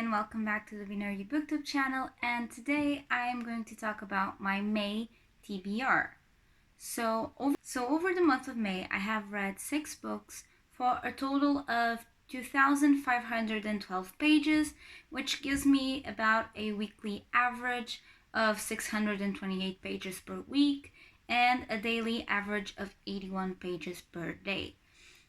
and welcome back to the Binary Booktube channel, and today I am going to talk about my May TBR. So over the month of May, I have read 6 books for a total of 2,512 pages, which gives me about a weekly average of 628 pages per week and a daily average of 81 pages per day.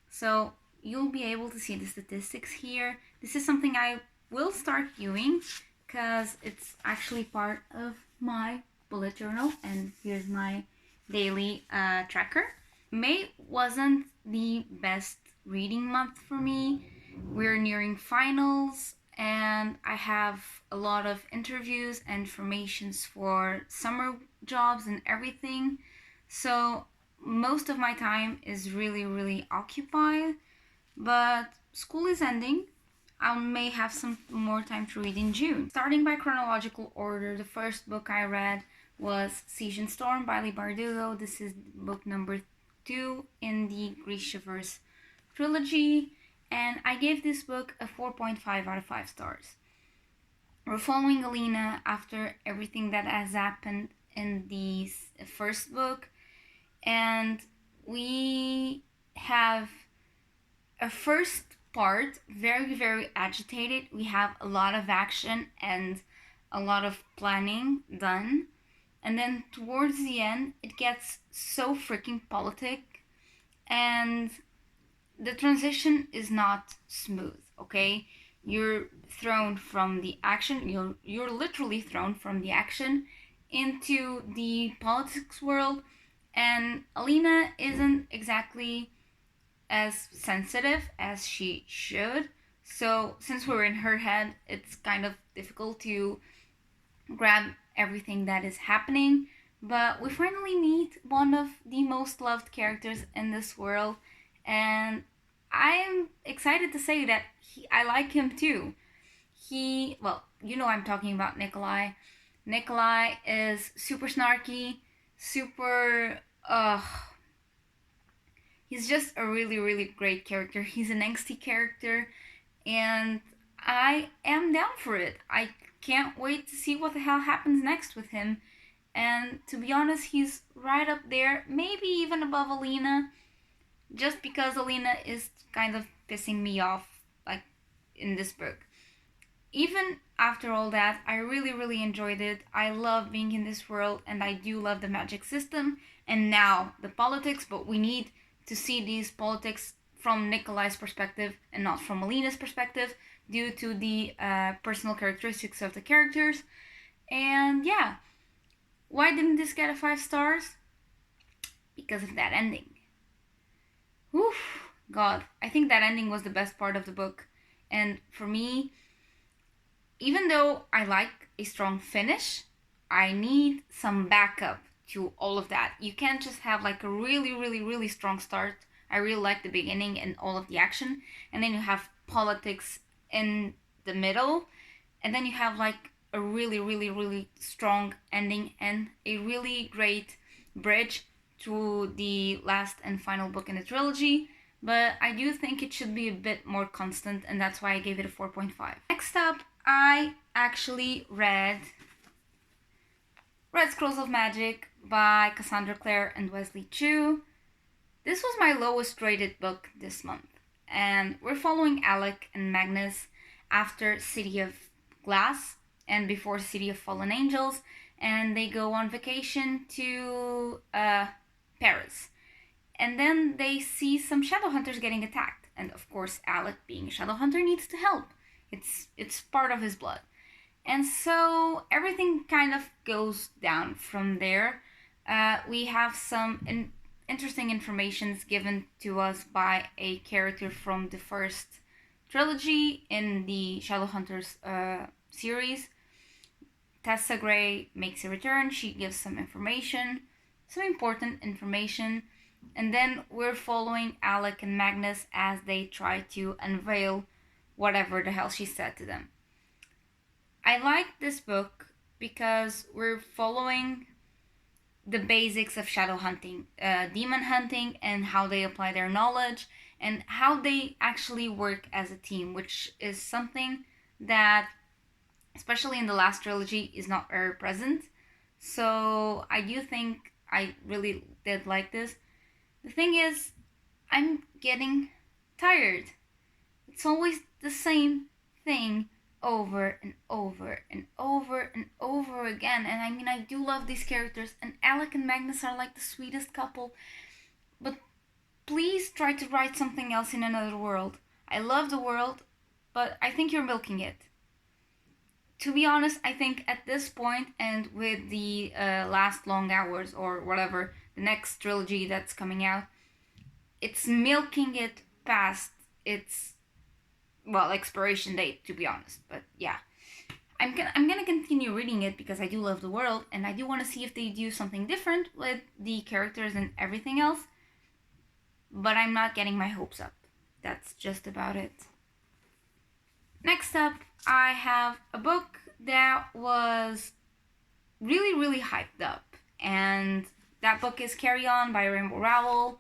So you'll be able to see the statistics here. This is something I will start doing because it's actually part of my bullet journal, and here's my daily tracker. May wasn't the best reading month for me. We're nearing finals and I have a lot of interviews and formations for summer jobs and everything. So most of my time is really occupied, but school is ending. I may have some more time to read in June. Starting by chronological order, the first book I read was Siege and Storm by Leigh Bardugo. This is book number 2 in the Grishaverse trilogy, and I gave this book a 4.5 out of 5 stars. We're following Alina after everything that has happened in the first book, and we have a first part very agitated. We have a lot of action and a lot of planning done, and then towards the end it gets so freaking politic and the transition is not smooth. Okay, you're thrown from the action, you're literally thrown from the action into the politics world, and Alina isn't exactly as sensitive as she should. So since we're in her head, it's kind of difficult to grab everything that is happening. But we finally meet one of the most loved characters in this world, and I'm excited to say that I like him too. I'm talking about Nikolai. Nikolai is super snarky, super he's just a really great character. He's an angsty character, and I am down for it. I can't wait to see what the hell happens next with him. And to be honest, he's right up there, maybe even above Alina, just because Alina is kind of pissing me off, like, in this book. Even after all that, I really enjoyed it. I love being in this world, and I do love the magic system, and now the politics, but we need to see these politics from Nikolai's perspective and not from Alina's perspective due to the personal characteristics of the characters. And yeah, why didn't this get a 5 stars? Because of that ending. Oof, God, I think that ending was the best part of the book. And for me, even though I like a strong finish, I need some backup to all of that. You can't just have like a really strong start. I really like the beginning and all of the action, and then you have politics in the middle, and then you have like a really strong ending and a really great bridge to the last and final book in the trilogy. But I do think it should be a bit more constant, and that's why I gave it a 4.5. Next up, I actually read Red Scrolls of Magic by Cassandra Clare and Wesley Chu. This was my lowest rated book this month, and we're following Alec and Magnus after City of Glass and before City of Fallen Angels, and they go on vacation to Paris. And then they see some shadow hunters getting attacked, and of course Alec, being a shadow hunter, needs to help. It's part of his blood. And so everything kind of goes down from there. We have some interesting information given to us by a character from the first trilogy in the Shadowhunters series. Tessa Gray makes a return. She gives some information, some important information. And then we're following Alec and Magnus as they try to unveil whatever the hell she said to them. I like this book because we're following the basics of shadow hunting, demon hunting, and how they apply their knowledge and how they actually work as a team, which is something that especially in the last trilogy, is not very present. So I do think I really did like this. The thing is, I'm getting tired. It's always the same thing over and over and over and over again. And I mean, I do love these characters, and Alec and Magnus are like the sweetest couple. But please try to write something else in another world. I love the world, but I think you're milking it. To be honest, I think at this point, and with the last long hours or whatever, the next trilogy that's coming out, it's milking it past its, well, expiration date, to be honest. But yeah, I'm gonna continue reading it because I do love the world, and I do want to see if they do something different with the characters and everything else. But I'm not getting my hopes up. That's just about it. Next up, I have a book that was really, really hyped up, and that book is Carry On by Rainbow Rowell.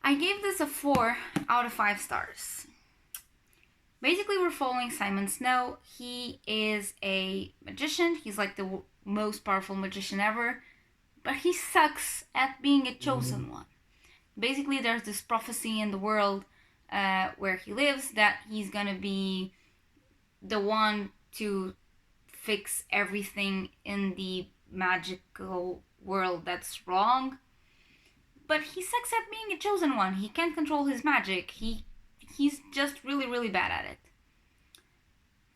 I gave this a 4 out of 5 stars. Basically, we're following Simon Snow. He is a magician. He's like the most powerful magician ever, but he sucks at being a chosen one. Basically, there's this prophecy in the world where he lives that he's gonna be the one to fix everything in the magical world that's wrong. But he sucks at being a chosen one. He can't control his magic. He's just really, really bad at it.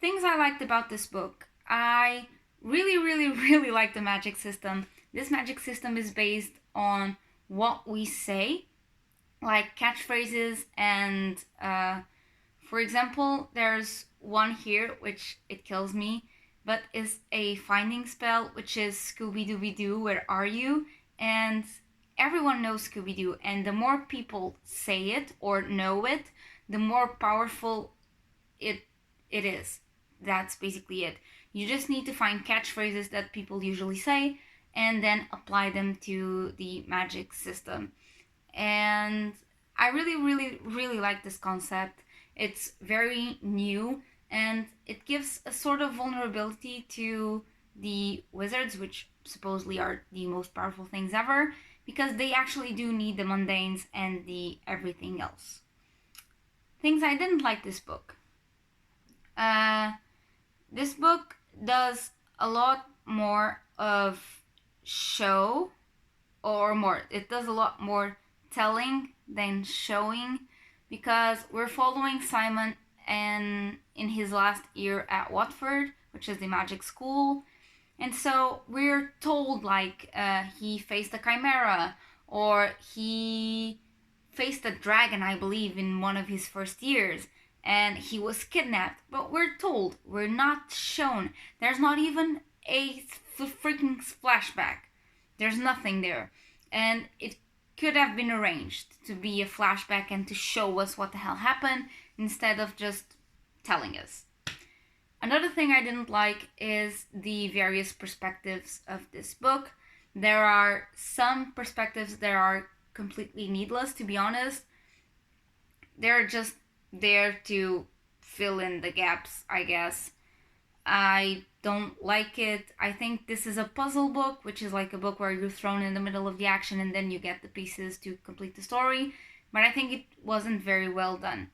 Things I liked about this book. I really, really, really like the magic system. This magic system is based on what we say, like catchphrases, and for example, there's one here which it kills me, but is a finding spell, which is Scooby-Dooby-Doo, where are you? And everyone knows Scooby-Doo, and the more people say it or know it, the more powerful it is. That's basically it. You just need to find catchphrases that people usually say and then apply them to the magic system. And I really, really, really like this concept. It's very new, and it gives a sort of vulnerability to the wizards, which supposedly are the most powerful things ever, because they actually do need the mundanes and the everything else. Things I didn't like this book. This book does a lot more of show, or more. It does a lot more telling than showing, because we're following Simon and in his last year at Watford, which is the magic school. And so we're told like he faced a chimera, or he faced a dragon, I believe, in one of his first years, and he was kidnapped. But we're told, we're not shown. There's not even a freaking flashback. There's nothing there. And it could have been arranged to be a flashback and to show us what the hell happened instead of just telling us. Another thing I didn't like is the various perspectives of this book. There are some perspectives that are completely needless, to be honest. They're just there to fill in the gaps, I guess. I don't like it. I think this is a puzzle book, which is like a book where you're thrown in the middle of the action and then you get the pieces to complete the story, but I think it wasn't very well done.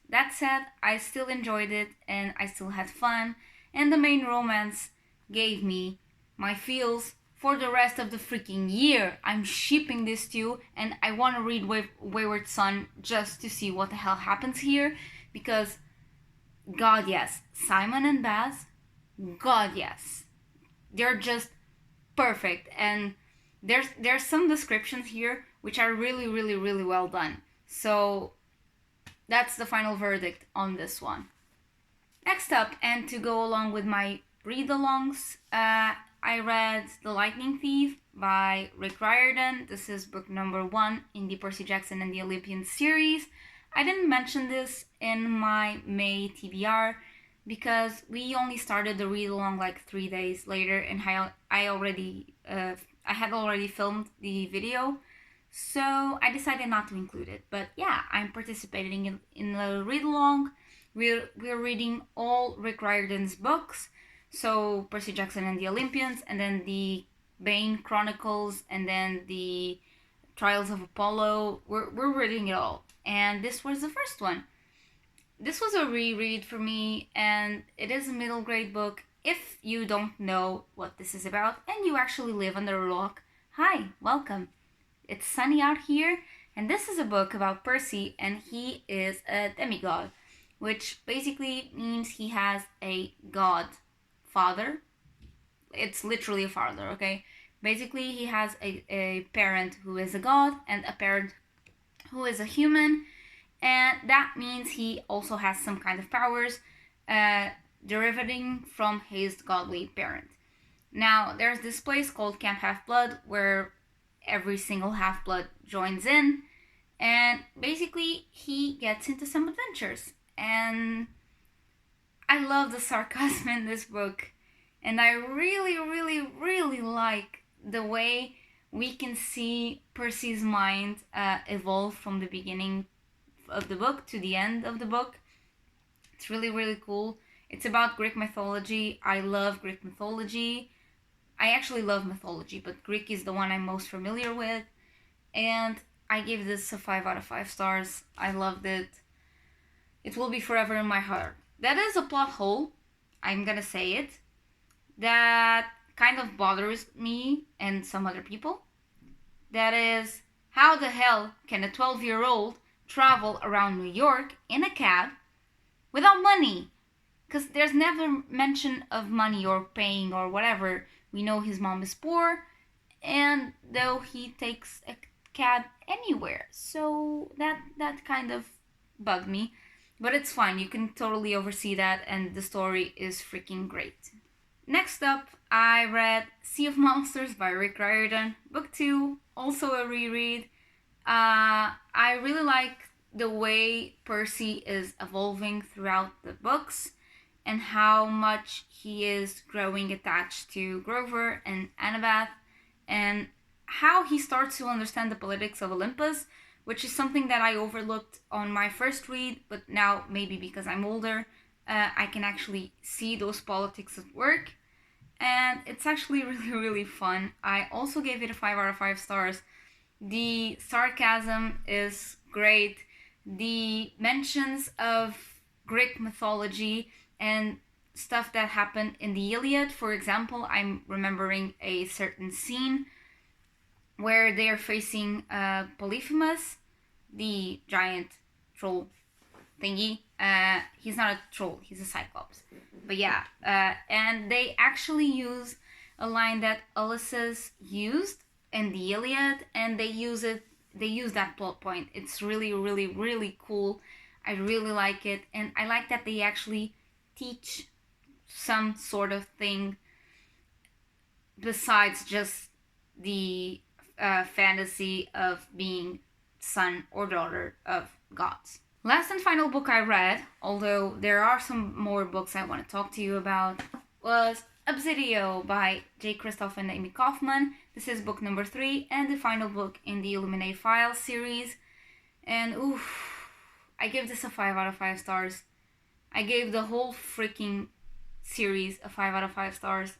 That said, I still enjoyed it and I still had fun, and the main romance gave me my feels for the rest of the freaking year. I'm shipping this too, and I want to read Wayward Son just to see what the hell happens here, because God yes, Simon and Baz, God yes, they're just perfect. And there's some descriptions here which are really, really, really well done. So that's the final verdict on this one. Next up, and to go along with my read-alongs, I read The Lightning Thief by Rick Riordan. This is book number 1 in the Percy Jackson and the Olympian series. I didn't mention this in my May TBR because we only started the read-along like 3 days later, and I had already filmed the video, so I decided not to include it. But yeah, I'm participating in the read-along. We're reading all Rick Riordan's books. So Percy Jackson and the Olympians, and then the Bane Chronicles, and then the Trials of Apollo. We're reading it all. And this was the first one. This was a reread for me, and it is a middle grade book. If you don't know what this is about and you actually live under a rock, hi, welcome. It's sunny out here, and this is a book about Percy, and he is a demigod, which basically means he has a god father. It's literally a father, okay? Basically, he has a parent who is a god and a parent who is a human, and that means he also has some kind of powers derivating from his godly parent. Now, there's this place called Camp Half-Blood where every single Half-Blood joins in, and basically he gets into some adventures. And I love the sarcasm in this book, and I really like the way we can see Percy's mind evolve from the beginning of the book to the end of the book. It's really cool. It's about Greek mythology. I love Greek mythology. I actually love mythology, but Greek is the one I'm most familiar with. And I gave this a 5 out of 5 stars. I loved it. It will be forever in my heart. That is a plot hole, I'm gonna say it, that kind of bothers me and some other people. That is, how the hell can a 12-year-old travel around New York in a cab without money? Because there's never mention of money or paying or whatever. We know his mom is poor, and though he takes a cab anywhere. So that kind of bugged me. But it's fine, you can totally oversee that, and the story is freaking great. Next up, I read Sea of Monsters by Rick Riordan, book 2, also a reread. I really like the way Percy is evolving throughout the books, and how much he is growing attached to Grover and Annabeth, and how he starts to understand the politics of Olympus, which is something that I overlooked on my first read, but now maybe because I'm older, I can actually see those politics at work, and it's actually really fun. I also gave it a 5 out of 5 stars. The sarcasm is great. The mentions of Greek mythology and stuff that happened in the Iliad, for example, I'm remembering a certain scene where they are facing Polyphemus, the giant troll thingy. He's not a troll, he's a cyclops. But yeah, and they actually use a line that Ulysses used in the Iliad, and they use that plot point. It's really cool. I really like it, and I like that they actually teach some sort of thing besides just the fantasy of being son or daughter of gods. Last and final book I read, although there are some more books I want to talk to you about, was Obsidian by J. Kristoff and Amy Kaufman. This is book number 3 and the final book in the Illuminate File series. And I gave this a 5 out of 5 stars. I gave the whole freaking series a 5 out of 5 stars.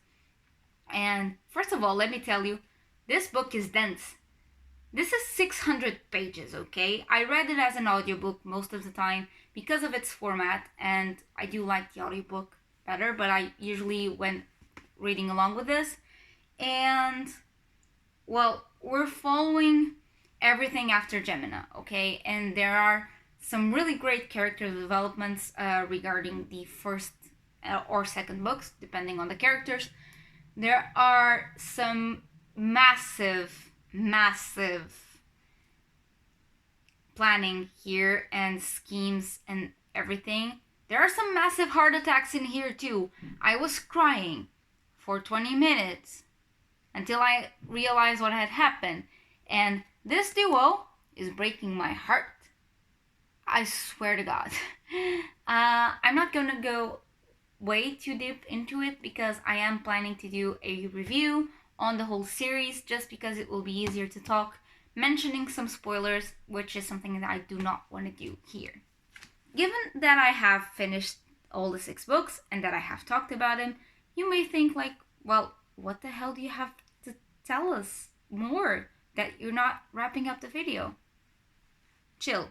And first of all, let me tell you, this book is dense. This is 600 pages, okay? I read it as an audiobook most of the time because of its format, and I do like the audiobook better, but I usually went reading along with this. And, well, we're following everything after Gemina, okay? And there are some really great character developments regarding the first or second books, depending on the characters. There are some massive planning here and schemes and everything. There are some massive heart attacks in here too. I was crying for 20 minutes until I realized what had happened. And this duo is breaking my heart. I swear to God. I'm not gonna go way too deep into it because I am planning to do a review on the whole series just because it will be easier to talk, mentioning some spoilers, which is something that I do not want to do here. Given that I have finished all the 6 books and that I have talked about them, you may think like, well, what the hell do you have to tell us more that you're not wrapping up the video? Chill.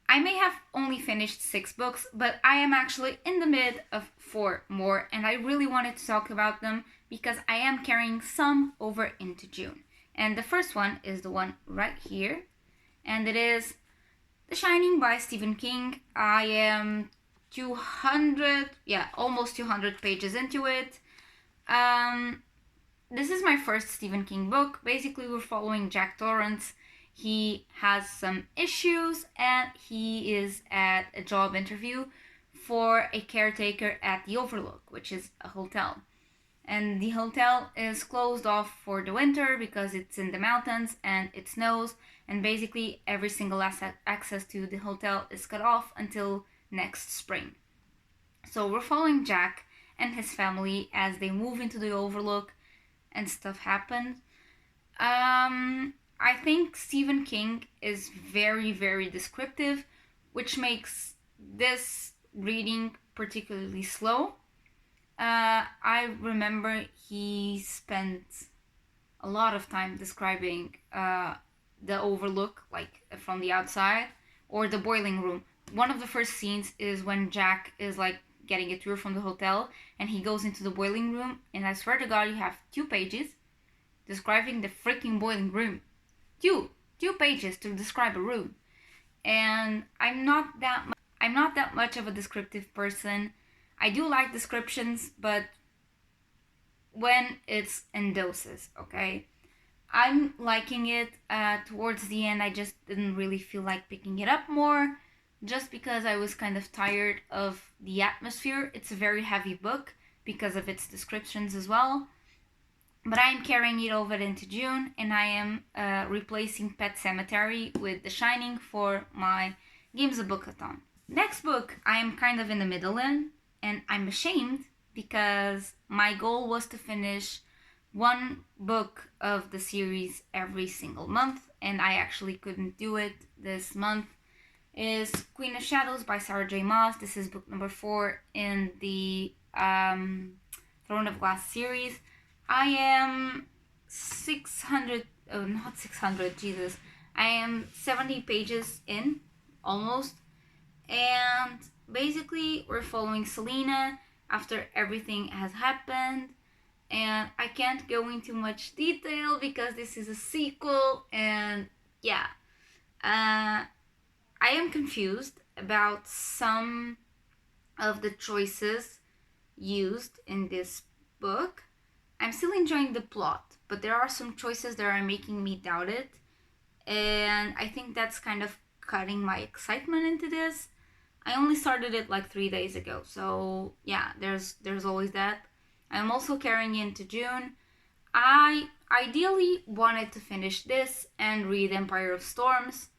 I may have only finished 6 books, but I am actually in the mid of 4 more, and I really wanted to talk about them because I am carrying some over into June. And the first one is the one right here, and it is The Shining by Stephen King. I am almost 200 pages into it. This is my first Stephen King book. Basically, we're following Jack Torrance. He has some issues and he is at a job interview for a caretaker at the Overlook, which is a hotel. And the hotel is closed off for the winter because it's in the mountains and it snows, and basically every single access to the hotel is cut off until next spring. So we're following Jack and his family as they move into the Overlook and stuff happens. I think Stephen King is very, very descriptive, which makes this reading particularly slow. I remember he spent a lot of time describing the Overlook, like from the outside, or the boiling room. One of the first scenes is when Jack is like getting a tour from the hotel and he goes into the boiling room, and I swear to God, you have 2 pages describing the freaking boiling room. Two pages to describe a room. And I'm not that much of a descriptive person. I do like descriptions, but when it's in doses, okay? I'm liking it. Towards the end, I just didn't really feel like picking it up more, just because I was kind of tired of the atmosphere. It's a very heavy book because of its descriptions as well. But I am carrying it over into June, and I am replacing Pet Sematary with The Shining for my Games of Bookathon. Next book, I am kind of in the middle in, and I'm ashamed because my goal was to finish 1 book of the series every single month, and I actually couldn't do it this month. Is Queen of Shadows by Sarah J. Maas. This is book number 4 in the Throne of Glass series. I am 70 pages in, almost. And basically, we're following Selena after everything has happened. And I can't go into much detail because this is a sequel. And yeah, I am confused about some of the choices used in this book. I'm still enjoying the plot, but there are some choices that are making me doubt it, and I think that's kind of cutting my excitement into this. I only started it like 3 days ago, so yeah, there's always that. I'm also carrying into June. I ideally wanted to finish this and read Empire of Storms,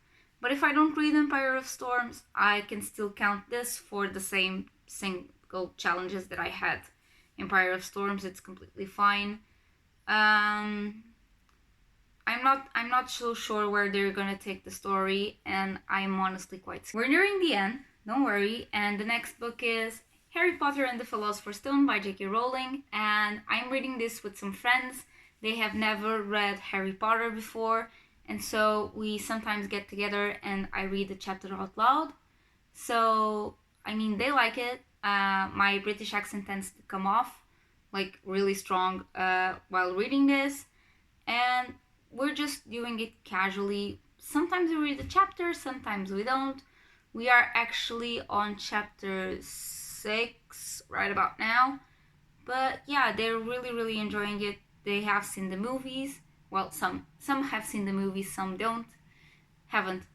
but if I don't read Empire of Storms, I can still count this for the same single challenges that I had. Empire of Storms, it's completely fine. I'm not so sure where they're gonna take the story, and I'm honestly quite scared. We're nearing the end, don't worry, and the next book is Harry Potter and the Philosopher's Stone by J.K. Rowling, and I'm reading this with some friends. They have never read Harry Potter before, and so we sometimes get together and I read the chapter out loud. So, I mean, they like it. My British accent tends to come off like really strong while reading this, and we're just doing it casually. Sometimes we read the chapter, sometimes we don't. We are actually on chapter 6 right about now, but yeah, they're really enjoying it. They have seen the movies. Well, some have seen the movies, some haven't,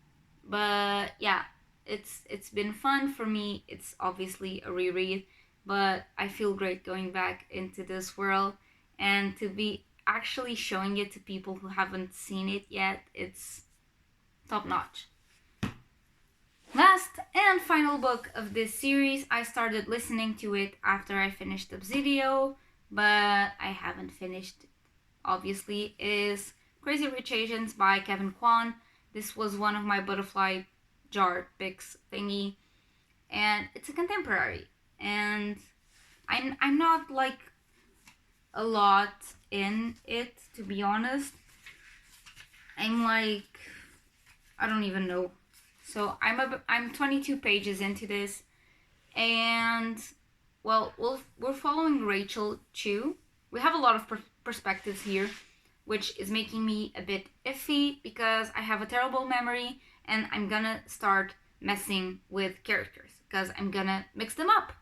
but yeah, it's been fun for me. It's obviously a reread, but I feel great going back into this world and to be actually showing it to people who haven't seen it yet. It's top notch. Last and final book of this series, I started listening to it after I finished Obsidian, but I haven't finished it, obviously, is Crazy Rich Asians by Kevin Kwan. This was one of my butterfly jar picks thingy, and it's a contemporary, and I'm not like a lot in it, to be honest. I'm like, I don't even know. So I'm 22 pages into this, and well, we're following Rachel too. We have a lot of perspectives here, which is making me a bit iffy because I have a terrible memory and I'm gonna start messing with characters because I'm gonna mix them up.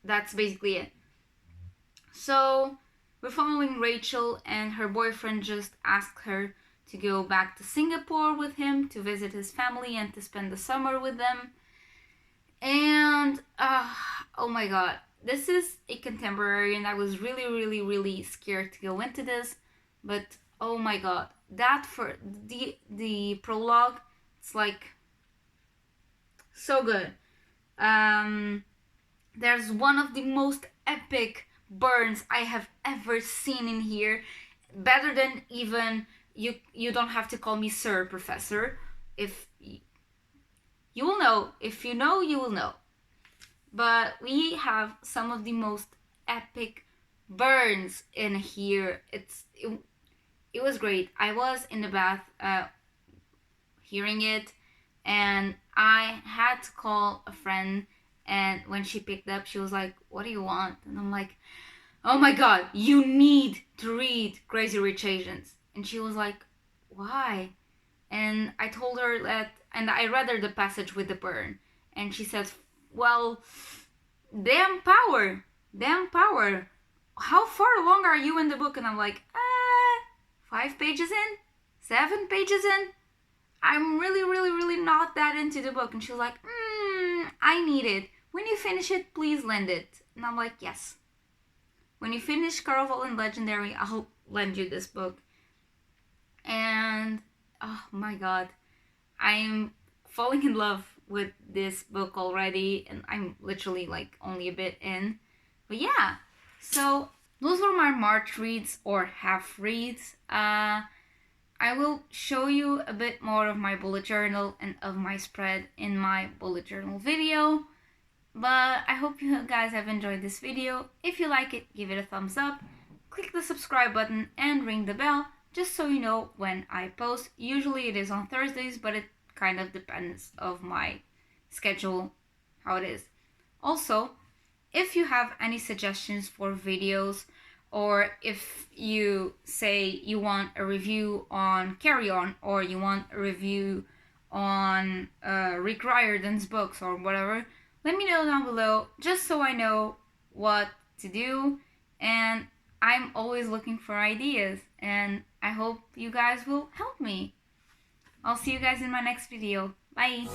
That's basically it. So we're following Rachel, and her boyfriend just asked her to go back to Singapore with him to visit his family and to spend the summer with them. And oh my god, this is a contemporary, and I was really scared to go into this, but oh my god, that for the prologue, it's like so good. There's one of the most epic burns I have ever seen in here, better than even you don't have to call me sir, professor. If you will know, if you know, you will know. But we have some of the most epic burns in here. It was great. I was in the bath hearing it, and I had to call a friend, and when she picked up, she was like, "What do you want?" And I'm like, "Oh my god, you need to read Crazy Rich Asians." And she was like, "Why?" And I told her that, and I read her the passage with the burn, and she says, "Well, damn power. How far along are you in the book?" And I'm like, 5 pages in, 7 pages in. I'm really not that into the book. And she was like, I need it. When you finish it, please lend it. And I'm like, yes. When you finish Caraval and Legendary, I'll lend you this book. And oh my god, I'm falling in love with this book already, and I'm literally like only a bit in. But yeah, so those were my March reads or half reads. I will show you a bit more of my bullet journal and of my spread in my bullet journal video. But I hope you guys have enjoyed this video. If you like it, give it a thumbs up, click the subscribe button and ring the bell just so you know when I post. Usually it is on Thursdays, but it kind of depends of my schedule, how it is. Also, if you have any suggestions for videos, or if you say you want a review on Carry On, or you want a review on Rick Riordan's books or whatever, let me know down below just so I know what to do. And I'm always looking for ideas, and I hope you guys will help me. I'll see you guys in my next video. Bye!